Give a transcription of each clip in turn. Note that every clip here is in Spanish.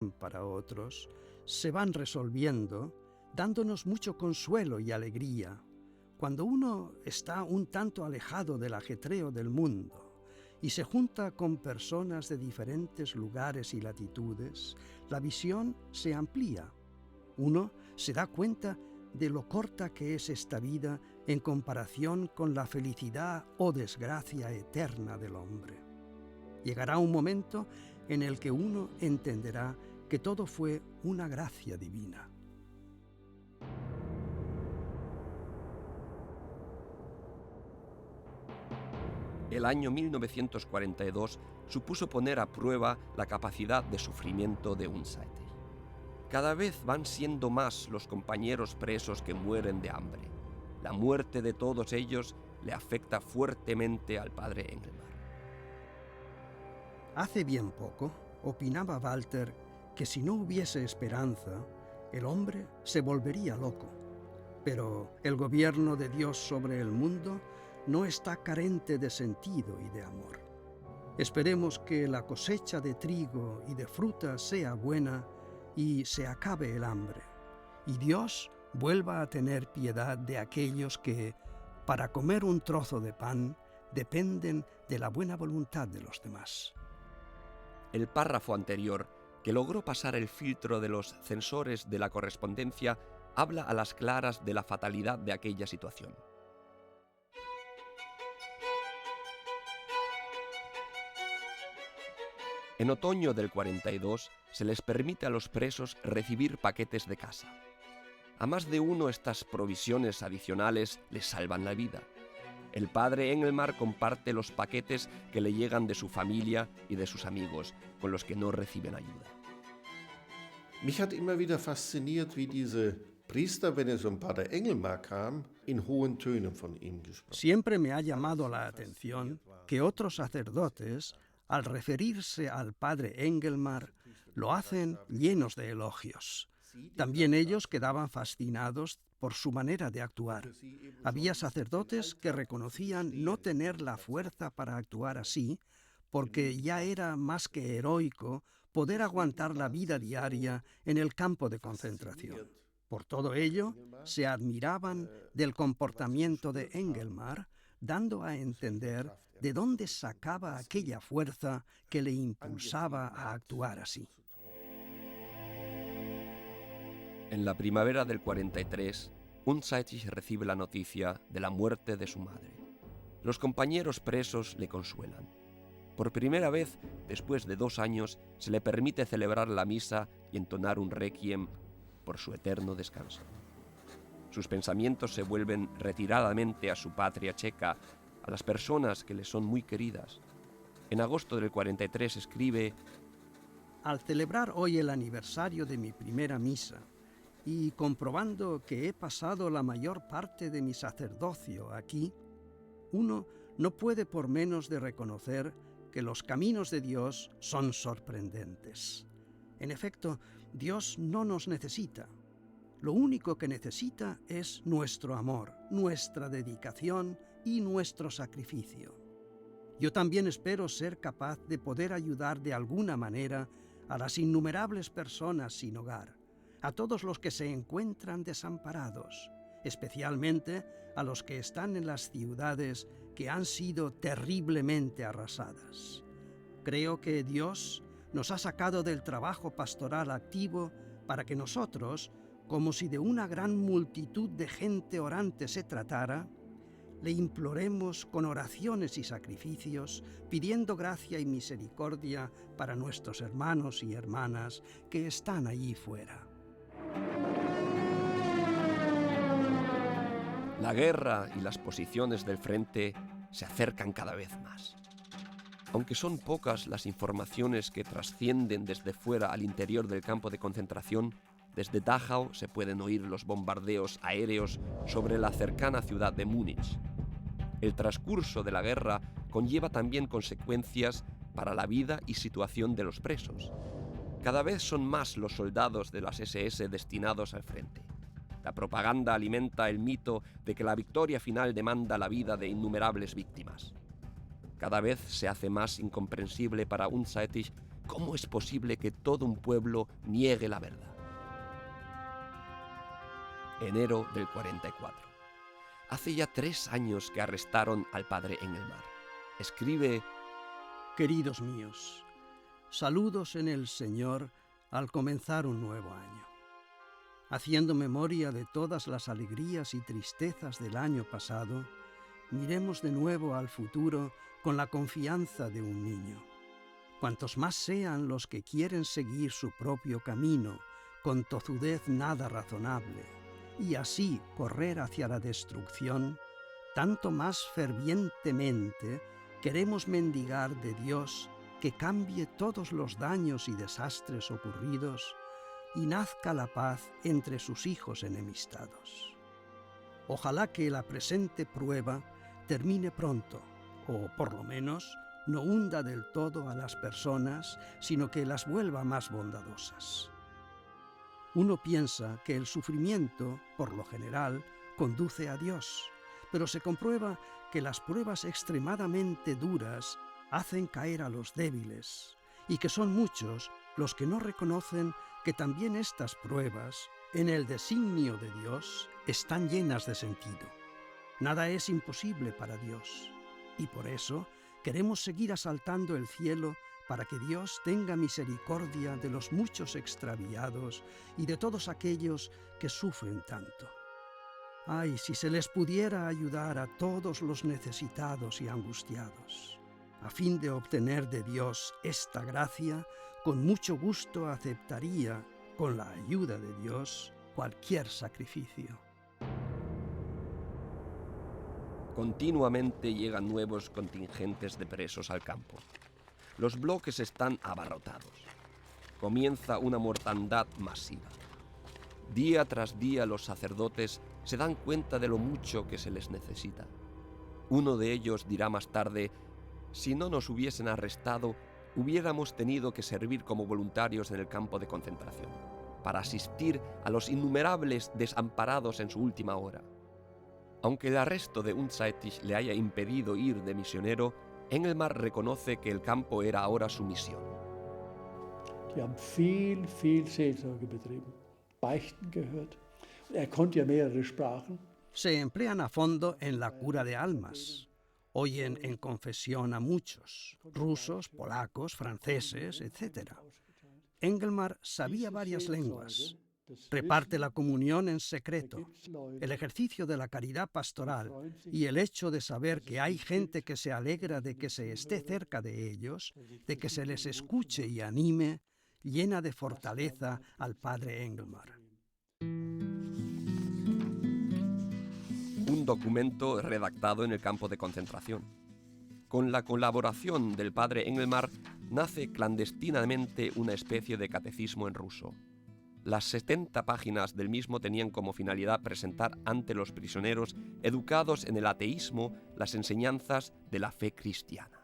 para otros, se van resolviendo, dándonos mucho consuelo y alegría. Cuando uno está un tanto alejado del ajetreo del mundo y se junta con personas de diferentes lugares y latitudes, la visión se amplía. Uno se da cuenta de lo corta que es esta vida en comparación con la felicidad o desgracia eterna del hombre. Llegará un momento en el que uno entenderá que todo fue una gracia divina. El año 1942 supuso poner a prueba la capacidad de sufrimiento de Unseitig. Cada vez van siendo más los compañeros presos que mueren de hambre. La muerte de todos ellos le afecta fuertemente al padre Engelmar. Hace bien poco, opinaba Walter que si no hubiese esperanza, el hombre se volvería loco. Pero el gobierno de Dios sobre el mundo no está carente de sentido y de amor. Esperemos que la cosecha de trigo y de fruta sea buena y se acabe el hambre, y Dios vuelva a tener piedad de aquellos que, para comer un trozo de pan, dependen de la buena voluntad de los demás. El párrafo anterior, que logró pasar el filtro de los censores de la correspondencia, habla a las claras de la fatalidad de aquella situación. En otoño del 42 se les permite a los presos recibir paquetes de casa. A más de uno estas provisiones adicionales les salvan la vida. El padre Engelmar comparte los paquetes que le llegan de su familia y de sus amigos, con los que no reciben ayuda. Mich hat immer wieder fasziniert, wie diese Priester, wenn es Pater Engelmar kam, in hohen Tönen von ihm gesprochen. Siempre me ha llamado la atención que otros sacerdotes, al referirse al padre Engelmar, lo hacen llenos de elogios. También ellos quedaban fascinados por su manera de actuar. Había sacerdotes que reconocían no tener la fuerza para actuar así, porque ya era más que heroico poder aguantar la vida diaria en el campo de concentración. Por todo ello, se admiraban del comportamiento de Engelmar, dando a entender de dónde sacaba aquella fuerza que le impulsaba a actuar así. En la primavera del 43, Unseitig recibe la noticia de la muerte de su madre. Los compañeros presos le consuelan. Por primera vez, después de 2 años, se le permite celebrar la misa y entonar un requiem por su eterno descanso. Sus pensamientos se vuelven retiradamente a su patria checa, a las personas que le son muy queridas. En agosto del 43 escribe: Al celebrar hoy el aniversario de mi primera misa y comprobando que he pasado la mayor parte de mi sacerdocio aquí, uno no puede por menos de reconocer que los caminos de Dios son sorprendentes. En efecto, Dios no nos necesita. Lo único que necesita es nuestro amor, nuestra dedicación y nuestro sacrificio. Yo también espero ser capaz de poder ayudar de alguna manera a las innumerables personas sin hogar, a todos los que se encuentran desamparados, especialmente a los que están en las ciudades que han sido terriblemente arrasadas. Creo que Dios nos ha sacado del trabajo pastoral activo para que nosotros, como si de una gran multitud de gente orante se tratara, le imploremos con oraciones y sacrificios, pidiendo gracia y misericordia para nuestros hermanos y hermanas que están allí fuera. La guerra y las posiciones del frente se acercan cada vez más. Aunque son pocas las informaciones que trascienden desde fuera al interior del campo de concentración, desde Dachau se pueden oír los bombardeos aéreos sobre la cercana ciudad de Múnich. El transcurso de la guerra conlleva también consecuencias para la vida y situación de los presos. Cada vez son más los soldados de las SS destinados al frente. La propaganda alimenta el mito de que la victoria final demanda la vida de innumerables víctimas. Cada vez se hace más incomprensible para Unseitig ¿Cómo es posible que todo un pueblo niegue la verdad? Enero del 44. Hace ya 3 años que arrestaron al padre Engelmar. Escribe: Queridos míos, saludos en el Señor al comenzar un nuevo año. Haciendo memoria de todas las alegrías y tristezas del año pasado, miremos de nuevo al futuro con la confianza de un niño. Cuantos más sean los que quieren seguir su propio camino, con tozudez nada razonable, y así correr hacia la destrucción, tanto más fervientemente queremos mendigar de Dios que cambie todos los daños y desastres ocurridos y nazca la paz entre sus hijos enemistados. Ojalá que la presente prueba termine pronto, o por lo menos no hunda del todo a las personas, sino que las vuelva más bondadosas. Uno piensa que el sufrimiento, por lo general, conduce a Dios, pero se comprueba que las pruebas extremadamente duras hacen caer a los débiles, y que son muchos los que no reconocen que también estas pruebas, en el designio de Dios, están llenas de sentido. Nada es imposible para Dios, y por eso queremos seguir asaltando el cielo para que Dios tenga misericordia de los muchos extraviados y de todos aquellos que sufren tanto. Ay, si se les pudiera ayudar a todos los necesitados y angustiados. A fin de obtener de Dios esta gracia, con mucho gusto aceptaría, con la ayuda de Dios, cualquier sacrificio. Continuamente llegan nuevos contingentes de presos al campo. Los bloques están abarrotados. Comienza una mortandad masiva. Día tras día los sacerdotes se dan cuenta de lo mucho que se les necesita. Uno de ellos dirá más tarde: si no nos hubiesen arrestado, hubiéramos tenido que servir como voluntarios en el campo de concentración, para asistir a los innumerables desamparados en su última hora. Aunque el arresto de Unzeitig le haya impedido ir de misionero, Engelmar reconoce que el campo era ahora su misión. Die haben viel Seelsorge betrieben, Beichten gehört. Konnte ja mehrere Sprachen. Se emplean a fondo en la cura de almas. Oyen en confesión a muchos, rusos, polacos, franceses, etc. Engelmar sabía varias lenguas. Reparte la comunión en secreto. El ejercicio de la caridad pastoral y el hecho de saber que hay gente que se alegra de que se esté cerca de ellos, de que se les escuche y anime, llena de fortaleza al padre Engelmar. Un documento redactado en el campo de concentración. Con la colaboración del padre Engelmar nace clandestinamente una especie de catecismo en ruso. Las 70 páginas del mismo tenían como finalidad presentar ante los prisioneros educados en el ateísmo las enseñanzas de la fe cristiana.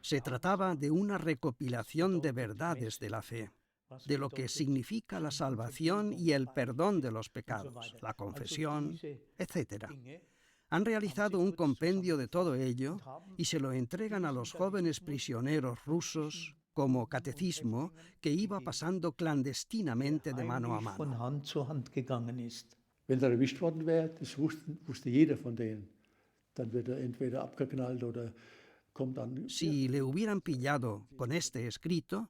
Se trataba de una recopilación de verdades de la fe, de lo que significa la salvación y el perdón de los pecados, la confesión, etc. Han realizado un compendio de todo ello y se lo entregan a los jóvenes prisioneros rusos como catecismo que iba pasando clandestinamente de mano a mano. Wenn er erwischt worden wäre, das wusste jeder von denen. Dann wird entweder abgeknallt oder kommt dann. Si le hubieran pillado con este escrito,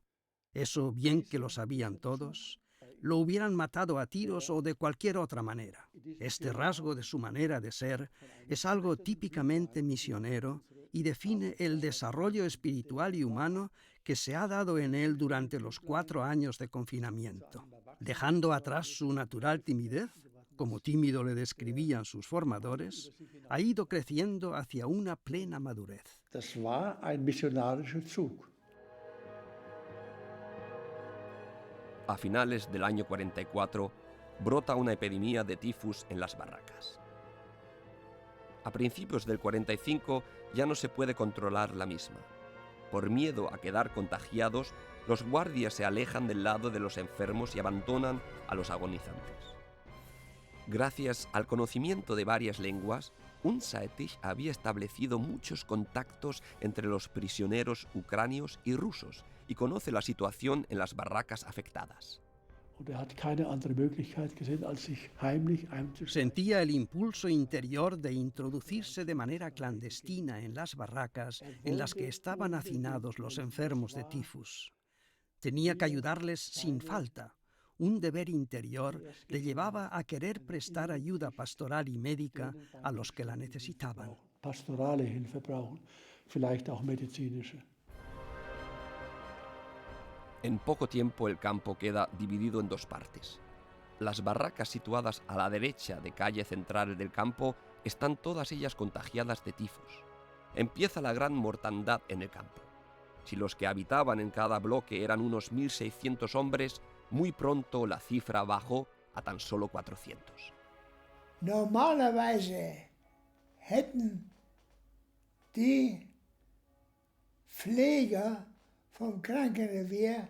eso bien que lo sabían todos, lo hubieran matado a tiros o de cualquier otra manera. Este rasgo de su manera de ser es algo típicamente misionero y define el desarrollo espiritual y humano que se ha dado en él durante los 4 años de confinamiento. Dejando atrás su natural timidez, como tímido le describían sus formadores, ha ido creciendo hacia una plena madurez. Das war ein missionarischer Zug. A finales del año 44, brota una epidemia de tifus en las barracas. A principios del 45 ya no se puede controlar la misma. Por miedo a quedar contagiados, los guardias se alejan del lado de los enfermos y abandonan a los agonizantes. Gracias al conocimiento de varias lenguas, Unzeitig había establecido muchos contactos entre los prisioneros ucranios y rusos y conoce la situación en las barracas afectadas. Sentía el impulso interior de introducirse de manera clandestina en las barracas en las que estaban hacinados los enfermos de tifus. Tenía que ayudarles sin falta. Un deber interior le llevaba a querer prestar ayuda pastoral y médica a los que la necesitaban. Pastorale Hilfe brauchen, vielleicht auch medizinische. En poco tiempo el campo queda dividido en dos partes. Las barracas situadas a la derecha de calle central del campo están todas ellas contagiadas de tifus. Empieza la gran mortandad en el campo. Si los que habitaban en cada bloque eran unos 1.600 hombres, muy pronto la cifra bajó a tan solo 400. Normalerweise hätten die Pfleger vom Krankenrevier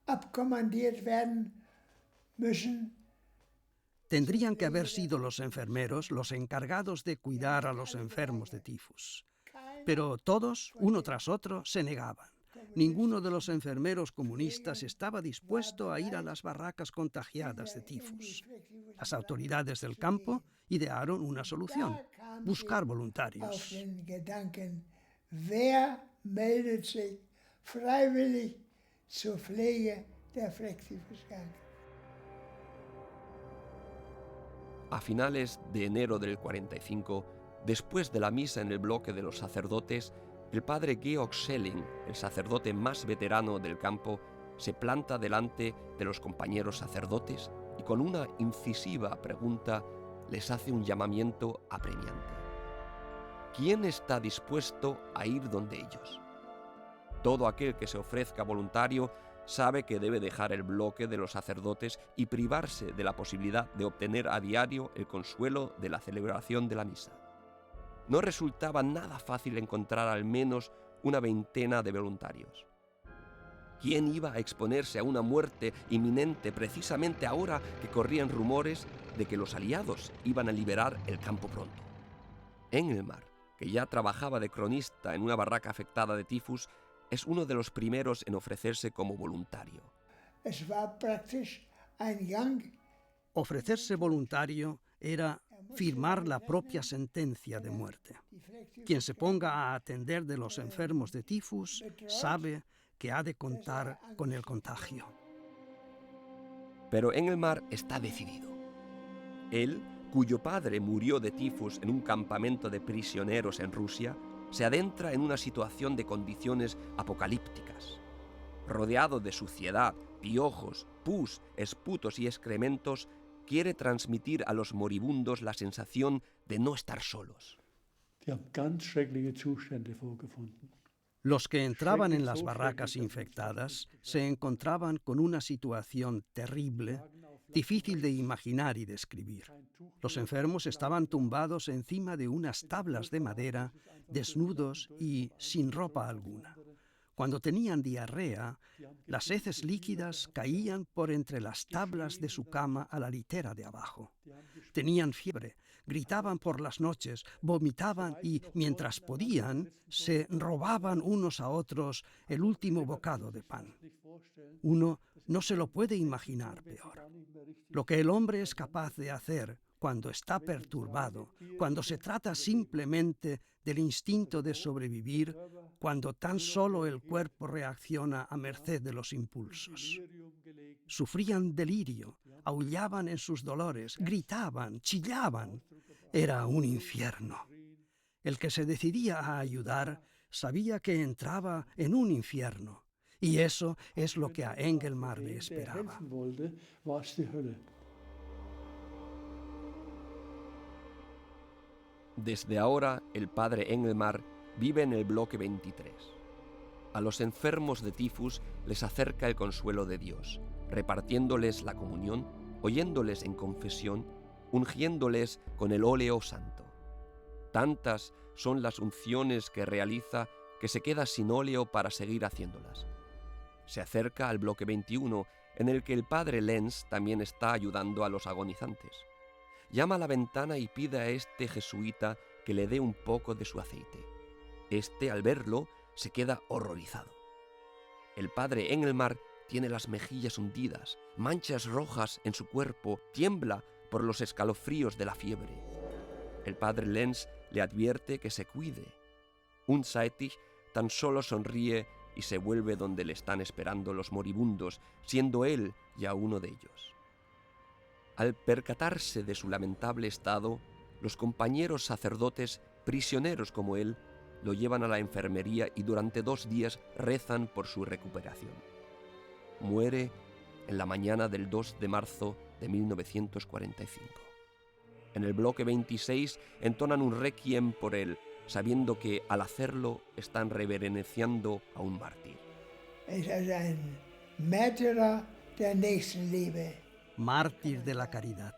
abkommandiert werden müssen. Tendrían que haber sido los enfermeros los encargados de cuidar a los enfermos de tifus. Pero todos, uno tras otro, se negaban. Ninguno de los enfermeros comunistas estaba dispuesto a ir a las barracas contagiadas de tifus. Las autoridades del campo idearon una solución: buscar voluntarios. Wer meldet sich freiwillig zur Pflege der Flexifus-Kranken? A finales de enero del 45, después de la misa en el bloque de los sacerdotes, el padre Georg Schelling, el sacerdote más veterano del campo, se planta delante de los compañeros sacerdotes y con una incisiva pregunta les hace un llamamiento apremiante. ¿Quién está dispuesto a ir donde ellos? Todo aquel que se ofrezca voluntario sabe que debe dejar el bloque de los sacerdotes y privarse de la posibilidad de obtener a diario el consuelo de la celebración de la misa. No resultaba nada fácil encontrar al menos una veintena de voluntarios. ¿Quién iba a exponerse a una muerte inminente precisamente ahora que corrían rumores de que los aliados iban a liberar el campo pronto? Engelmar, que ya trabajaba de cronista en una barraca afectada de tifus, es uno de los primeros en ofrecerse como voluntario. Ofrecerse voluntario era firmar la propia sentencia de muerte. Quien se ponga a atender de los enfermos de tifus sabe que ha de contar con el contagio. Pero Engelmar está decidido. Él, cuyo padre murió de tifus en un campamento de prisioneros en Rusia, se adentra en una situación de condiciones apocalípticas. Rodeado de suciedad, piojos, pus, esputos y excrementos, quiere transmitir a los moribundos la sensación de no estar solos. Los que entraban en las barracas infectadas se encontraban con una situación terrible, difícil de imaginar y describir. Los enfermos estaban tumbados encima de unas tablas de madera, desnudos y sin ropa alguna. Cuando tenían diarrea, las heces líquidas caían por entre las tablas de su cama a la litera de abajo. Tenían fiebre, gritaban por las noches, vomitaban y, mientras podían, se robaban unos a otros el último bocado de pan. Uno no se lo puede imaginar peor. Lo que el hombre es capaz de hacer cuando está perturbado, cuando se trata simplemente del instinto de sobrevivir, cuando tan solo el cuerpo reacciona a merced de los impulsos. Sufrían delirio, aullaban en sus dolores, gritaban, chillaban. Era un infierno. El que se decidía a ayudar sabía que entraba en un infierno, y eso es lo que a Engelmar le esperaba. Desde ahora, el padre Engelmar vive en el bloque 23. A los enfermos de tifus les acerca el consuelo de Dios, repartiéndoles la comunión, oyéndoles en confesión, ungiéndoles con el óleo santo. Tantas son las unciones que realiza que se queda sin óleo para seguir haciéndolas. Se acerca al bloque 21, en el que el padre Lenz también está ayudando a los agonizantes. Llama a la ventana y pide a este jesuita que le dé un poco de su aceite. Este, al verlo, se queda horrorizado. El padre Engelmar tiene las mejillas hundidas, manchas rojas en su cuerpo, tiembla por los escalofríos de la fiebre. El padre Lenz le advierte que se cuide. Unzeitig tan solo sonríe y se vuelve donde le están esperando los moribundos, siendo él ya uno de ellos. Al percatarse de su lamentable estado, los compañeros sacerdotes, prisioneros como él, lo llevan a la enfermería y durante 2 días rezan por su recuperación. Muere en la mañana del 2 de marzo de 1945. En el bloque 26 entonan un requiem por él, sabiendo que al hacerlo están reverenciando a un mártir. Es ein Märtyrer der Nächstenliebe. Mártir de la caridad.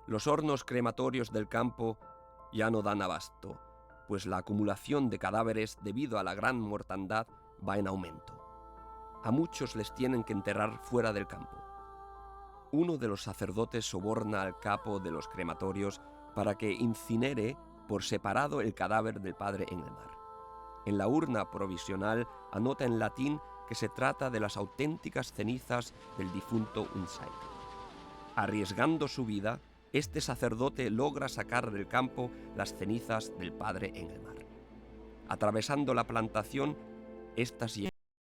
Los hornos crematorios del campo ya no dan abasto, pues la acumulación de cadáveres debido a la gran mortandad va en aumento. A muchos les tienen que enterrar fuera del campo. Uno de los sacerdotes soborna al capo de los crematorios para que incinere por separado el cadáver del padre Engelmar. En la urna provisional anota en latín que se trata de las auténticas cenizas del difunto Unzeitig. Arriesgando su vida, este sacerdote logra sacar del campo las cenizas del padre Engelmar. Atravesando la plantación, estas llegan